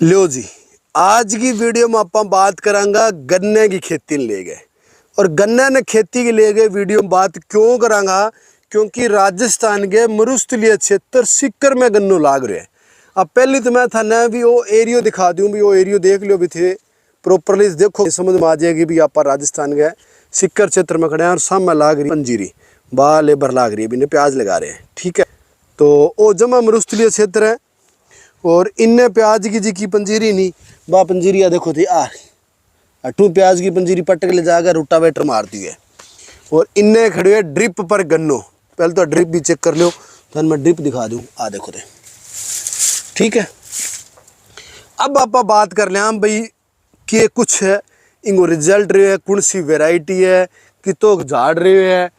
लो जी, आज की वीडियो में आप बात करांगा गन्ने की खेती ले गए। और गन्ने ने खेती के लिए गए वीडियो में बात क्यों करांगा, क्योंकि राजस्थान के मरुस्थलीय क्षेत्र सीकर में गन्नो लाग रहे हैं। अब पहले तो मैं था ना भी वो एरियो दिखा दूं, भी वो एरियो देख लो भी थे प्रॉपरली देखो, समझ में आ जाएगी भी आप राजस्थान के सीकर क्षेत्र में खड़े हैं और सामने लाग रही पंजीरी बा लेबर लाग रही है, भी प्याज लगा रहे हैं। ठीक है, तो वो जमा मरुस्थलीय क्षेत्र है और इनने प्याज की जी की पंजीरी नहीं बा पंजीरिया देखो थी अटू प्याज की पंजीरी पट के ले जाकर रोटावेटर मारती है। और इनने खड़े है ड्रिप पर गन्नो, पहले तो ड्रिप भी चेक कर लो, तो मैं ड्रिप दिखा दूं, देखो थे। ठीक है, अब आप बात कर लें भाई कि कुछ है इनको रिजल्ट रहे है, कौन सी वेराइटी है, कितो झाड़ रहे है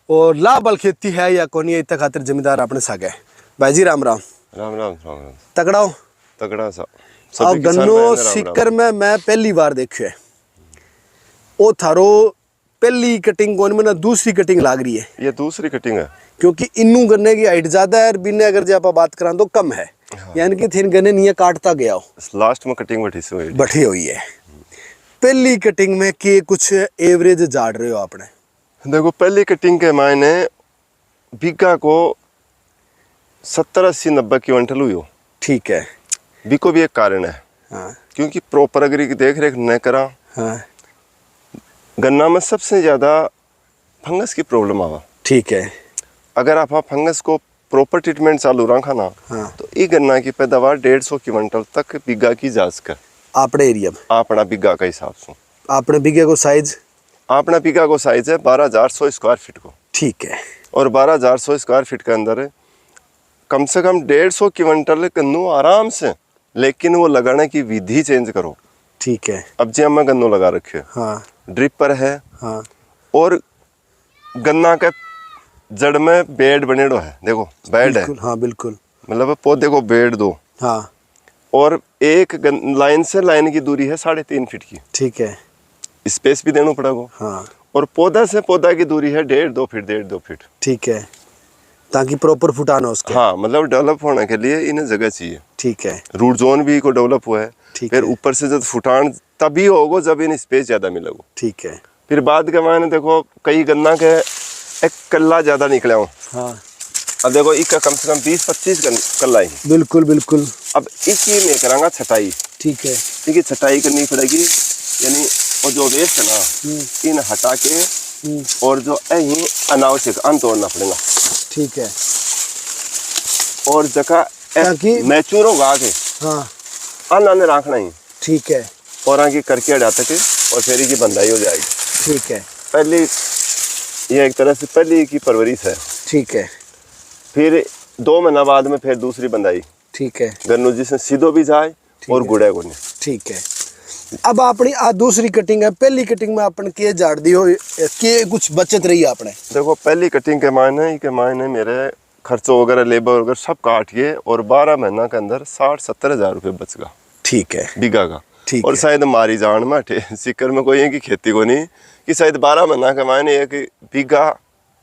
और लाभल खेती है या कौन है, इतना खातिर जमींदार अपने साथ है। भाई जी राम राम। राम राम राम राम। तगड़ा हो तगड़ा सा। अब गन्नो सीकर में मैं पहली बार देखियो है। ओ थारो पहली कटिंग कौन में ना दूसरी कटिंग लाग रही है। ये दूसरी कटिंग है, क्योंकि इन्नू गन्ने की हाइट ज्यादा है और बिन्ने अगर जब आप बात करा तो कम है। हाँ। यानी कि थिन गन्ने नहीं काटता गया हो, लास्ट में कटिंग बैठी हुई है। पहली कटिंग में के कुछ एवरेज झाड़ रहे हो आपने? देखो पहली कटिंग के मायने बीघा को 70-80-90 क्विंटल हुई हो। ठीक है, बीको भी एक कारण है। हाँ। क्योंकि प्रॉपर अगर की देख रेख न करा, हाँ। गन्ना में सबसे ज्यादा फंगस की प्रॉब्लम आवा। ठीक है, अगर आप फंगस को प्रॉपर ट्रीटमेंट चालू रखा ना, हाँ। तो ये गन्ना की पैदावार 150 क्विंटल तक बीघा की जा सके। अपने एरिया में अपना बीघा का हिसाब से अपने बीघे को साइज, अपना बीघा को साइज है 12,100 स्क्वायर फीट को। ठीक है, और 12,100 स्क्वायर फीट के अंदर कम से कम 150 क्विंटल गन्नो आराम से, लेकिन वो लगाने की विधि चेंज करो। ठीक है, अब जी मैं गन्नो लगा रखे, हाँ। ड्रिप पर है, हाँ। और गन्ना के जड़ में बेड बनेडो है, देखो बेड है, हाँ बिल्कुल, मतलब पौधे को बेड दो, हाँ। और एक लाइन से लाइन की दूरी है 3.5 फीट की। ठीक है, स्पेस भी देना पड़ेगा, हाँ। और पौधा से पौधा की दूरी है 1.5-2 फीट, 1.5-2 फीट। ठीक है, ताकि प्रॉपर फुटाना उसके, हाँ, मतलब डेवलप होने के लिए इन्हें जगह चाहिए। ठीक है, रूट जोन भी को डेवलप हुआ है। फिर ऊपर से जब फुटान तभी होगा जब इन स्पेस ज्यादा मिलेगा। ठीक है, फिर बाद के मायने देखो कई गन्ना के एक कल्ला ज्यादा निकले हो, हाँ। अब देखो इसका कम से कम 20-25 कल्ला ही। बिल्कुल बिल्कुल। अब इसकी में करांगा छटाई। ठीक है, इसकी छटाई करनी पड़ेगी, यानी और जो वेस्ट है ना इन हटा के, और जो यही अनावश्यक अन तोड़ना पड़ेगा। ठीक है, और जगह मैच्योर होगा आगे, हाँ, अन आने रखना ही। ठीक है, और आगे करके हटा के और फिर की बंदाई हो जाएगी। ठीक है, पहली ये एक तरह से पहली की परवरिश है। ठीक है, फिर 2 महीना बाद में फिर दूसरी बंदाई। ठीक है, गन्नू जिसमें सीधो भी जाए और गुड़े को नहीं। ठीक है, अब अपनी दूसरी कटिंग है, पहली कटिंग में अपन के झाड़ दी हो के कुछ बचत रही है आपने? देखो पहली कटिंग के मायने मेरे खर्चों वगैरह लेबर वगैरह सब काट के और 12 महीना के अंदर 60-70 हज़ार रुपये बच गया। ठीक है, बीघा का। ठीक और शायद मारी जान में सीकर में कोई है कि खेती को नहीं कि शायद 12 महीना के मायने एक बीघा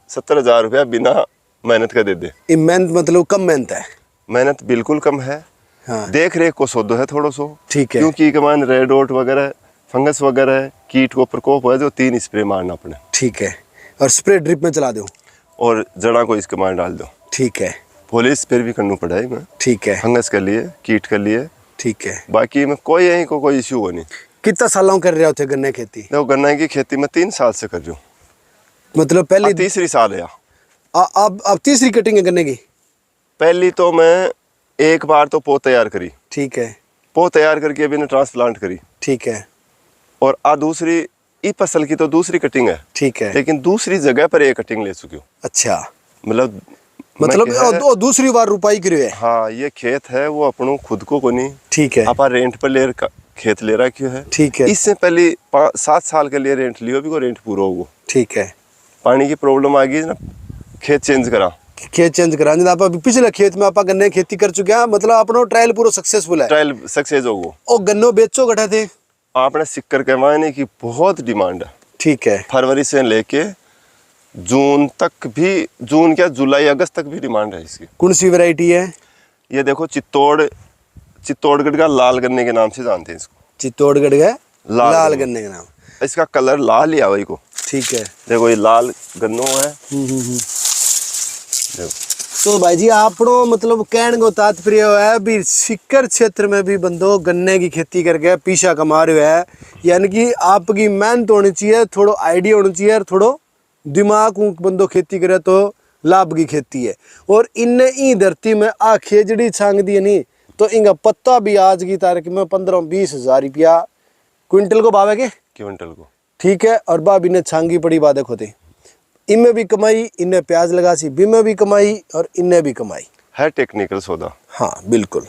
70 हज़ार रुपया बिना मेहनत का दे दे। मेहनत मतलब कम मेहनत है? मेहनत बिल्कुल कम है, हाँ। देख रेख को सौदो है थोड़ा सो। ठीक है, क्योंकि कमान रेड डॉट वगैरह फंगस वगैरह कीट को प्रकोप है जो 3 स्प्रे मारना पड़े। ठीक है, और स्प्रे ड्रिप में चला दो और जड़ा को इसके मार डाल दो। ठीक है, पॉलिश फिर भी करना पड़ा है। ठीक है, फंगस के लिए, कीट के लिए। ठीक है, बाकी में कोई यही को कोई इश्यू हो नहीं। कितना सालों कर रहे होते गन्ने खेती? देखो गन्ने की खेती में 3 साल से कर रही हूँ, मतलब पहली तीसरी साल है अब तीसरी कटिंग है गन्ने की। पहली तो मैं एक बार तो पौ तैयार करी। ठीक है, पौ तैयार करके अभी ने ट्रांसप्लांट करी। ठीक है, और दूसरी इस फसल की तो दूसरी कटिंग है। ठीक है, लेकिन दूसरी जगह पर एक कटिंग ले चुकी हूँ। अच्छा, मतलब दूसरी बार रुपाई करी है। हाँ, ये खेत है वो अपनों खुद को नहीं। ठीक है, आप रेंट पर ले खेत ले रखी है। ठीक है, इससे पहले 7 साल के लिए रेंट लियो भी को रेंट पूरा होगा। ठीक है, पानी की प्रॉब्लम आ गई ना, खेत चेंज करा आप पिछले खेत में आप गन्ने खेती कर चुके हैं, मतलब अपनो ट्रायल पूरा सक्सेसफुल है। ट्रायल सक्सेस होगो और गन्नो बेचो गठा थे आपने सिक्कर के मायने की बहुत डिमांड है। ठीक है, फरवरी से लेके जून तक भी, जून क्या जुलाई अगस्त तक भी डिमांड है इसकी। कौन सी वैरायटी है ये? देखो चित्तौड़ चित्तौड़गढ़ का लाल गन्ने के नाम से जानते हैं इसको। चित्तौड़गढ़ का लाल गन्ने गन्ने के नाम। इसका कलर लाल ही आवा को। ठीक है, देखो ये लाल गन्नो है। देखो तो भाई जी आपनो मतलब कहने को तात्पर्य है भी सीकर क्षेत्र में भी बंदो गन्ने की खेती करके पीछा कमा रहे है, यानी कि आपकी मेहनत होनी चाहिए, थोड़ो आइडिया होना चाहिए और थोड़ो दिमाग बंदो खेती करे तो लाभ की खेती है। और इन्ने ई धरती में आ खेजड़ी छांग दी नहीं तो इनका पत्ता भी आज की तारीख में 15-20 हजार रुपया क्विंटल को भावे के क्विंटल को। ठीक है, और बाब इन्हें छांगी पड़ी बाधक होती, इनमें भी कमाई, इन्हें प्याज लगा सी बी में भी कमाई और इन्हें भी कमाई है टेक्निकल सौदा। हाँ बिल्कुल।